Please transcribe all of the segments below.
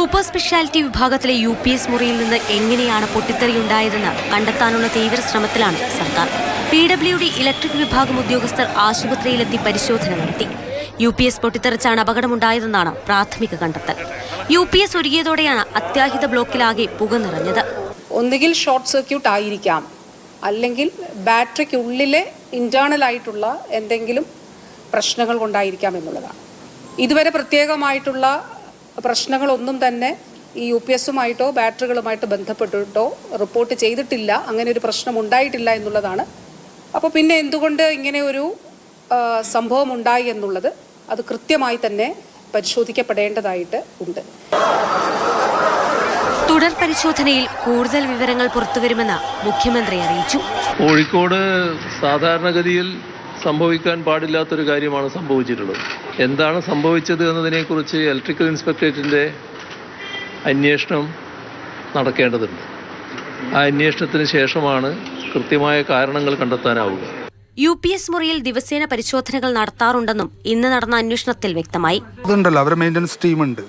Super speciality വിഭാഗത്തിലെ UPS മുറിയിൽ നിന്ന് എങ്ങനെയാണ് പൊട്ടിത്തെറിയുണ്ടായതെന്ന് കണ്ടെത്താനുള്ള തീവ്ര ശ്രമത്തിലാണ് സർക്കാർ. PWD ഇലക്ട്രിക് വിഭാഗം ഉദ്യോഗസ്ഥർ ആശുപത്രിയിലെത്തി പരിശോധന നടത്തി. UPS പൊട്ടിത്തെറിച്ചാണ് അപകടമുണ്ടായതെന്നാണ് പ്രാഥമിക കണ്ടെത്തൽ. UPS ഒരുങ്ങിയതോടെയാണ് അത്യാഹിത ബ്ലോക്കിലാകെ പുക നിറഞ്ഞത്. ഒന്നുകിൽ ഷോർട്ട് സർക്യൂട്ട് ആയിരിക്കാം, അല്ലെങ്കിൽ ബാറ്ററിക്കുള്ളിലെ ഇന്റേണൽ ആയിട്ടുള്ള എന്തെങ്കിലും പ്രശ്നങ്ങൾ കൊണ്ടായിരിക്കാം എന്നുള്ളതാണ്. ഇതുവരെ പ്രത്യേകമായിട്ടുള്ള പ്രശ്നങ്ങളൊന്നും തന്നെ ഈ UPSുമായിട്ടോ ബാറ്ററികളുമായിട്ട് ബന്ധപ്പെട്ടിട്ടോ റിപ്പോർട്ട് ചെയ്തിട്ടില്ല. അങ്ങനെ ഒരു പ്രശ്നം ഉണ്ടായിട്ടില്ല എന്നുള്ളതാണ്. അപ്പോൾ പിന്നെ എന്തുകൊണ്ട് ഇങ്ങനെ ഒരു സംഭവം ഉണ്ടായി എന്നുള്ളത് അത് കൃത്യമായി തന്നെ പരിശോധിക്കപ്പെടേണ്ടതായിട്ട് ഉണ്ട്. തുടർ പരിശോധനയിൽ കൂടുതൽ വിവരങ്ങൾ പുറത്തുവരുമെന്ന് മുഖ്യമന്ത്രി അറിയിച്ചു. കോഴിക്കോട് സാധാരണഗതിയിൽ സംഭവിക്കാൻ പാടില്ലാത്തൊരു കാര്യമാണ് സംഭവിച്ചിട്ടുള്ളത്. എന്താണ് സംഭവിച്ചത് എന്നതിനെക്കുറിച്ച് ഇലക്ട്രിക്കൽ ഇൻസ്പെക്ടറേറ്റിൻ്റെ അന്വേഷണം നടക്കേണ്ടതുണ്ട്. ആ അന്വേഷണത്തിന് ശേഷമാണ് കൃത്യമായ കാരണങ്ങൾ കണ്ടെത്താനാവുക. UPS മുറിയിൽ ദിവസേന പരിശോധനകൾ നടത്താറുണ്ടെന്നും ഇന്ന് നടന്ന അന്വേഷണത്തിൽ വ്യക്തമായി. അതുണ്ടല്ലോ, അവരുടെ മെയിൻ്റനൻസ് ടീമുണ്ട്.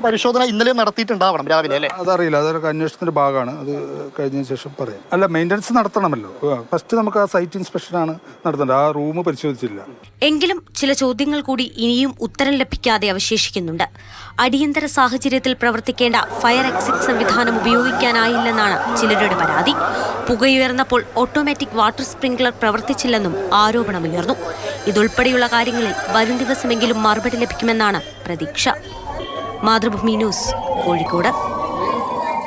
പരിശോധന ഇന്നലെ നടത്തിയിട്ടുണ്ടാവണം രാവിലെ അല്ലേ? അതറിയില്ല, അതൊക്കെ അന്വേഷണത്തിന്റെ ഭാഗമാണ്. അത് കഴിഞ്ഞതിന് ശേഷം പറയാം. അല്ല, മെയിൻ്റനൻസ് നടത്തണമല്ലോ. ഫസ്റ്റ് നമുക്ക് ആ സൈറ്റ് ഇൻസ്പെക്ഷനാണ് നടത്തേണ്ടത്. ആ റൂം പരിശോധിച്ചില്ല. എങ്കിലും ചില ചോദ്യങ്ങൾ കൂടി ഇനിയും ഉത്തരം ലഭിക്കാതെ അവശേഷിക്കുന്നുണ്ട്. അടിയന്തര സാഹചര്യത്തിൽ പ്രവർത്തിക്കേണ്ട ഫയർ എക്സിറ്റ് സംവിധാനം ഉപയോഗിക്കാനായില്ലെന്നാണ് ചിലരുടെ പരാതി. പുകയുയർന്നപ്പോൾ ഓട്ടോമാറ്റിക് വാട്ടർ സ്പ്രിംഗ്ലർ പ്രവർത്തിച്ചില്ലെന്നും ആരോപണമുയർന്നു. ഇതുൾപ്പെടെയുള്ള കാര്യങ്ങളിൽ വരും ദിവസമെങ്കിലും മറുപടി ലഭിക്കുമെന്നാണ് പ്രതീക്ഷ. മാതൃഭൂമി ന്യൂസ്, കോഴിക്കോട്.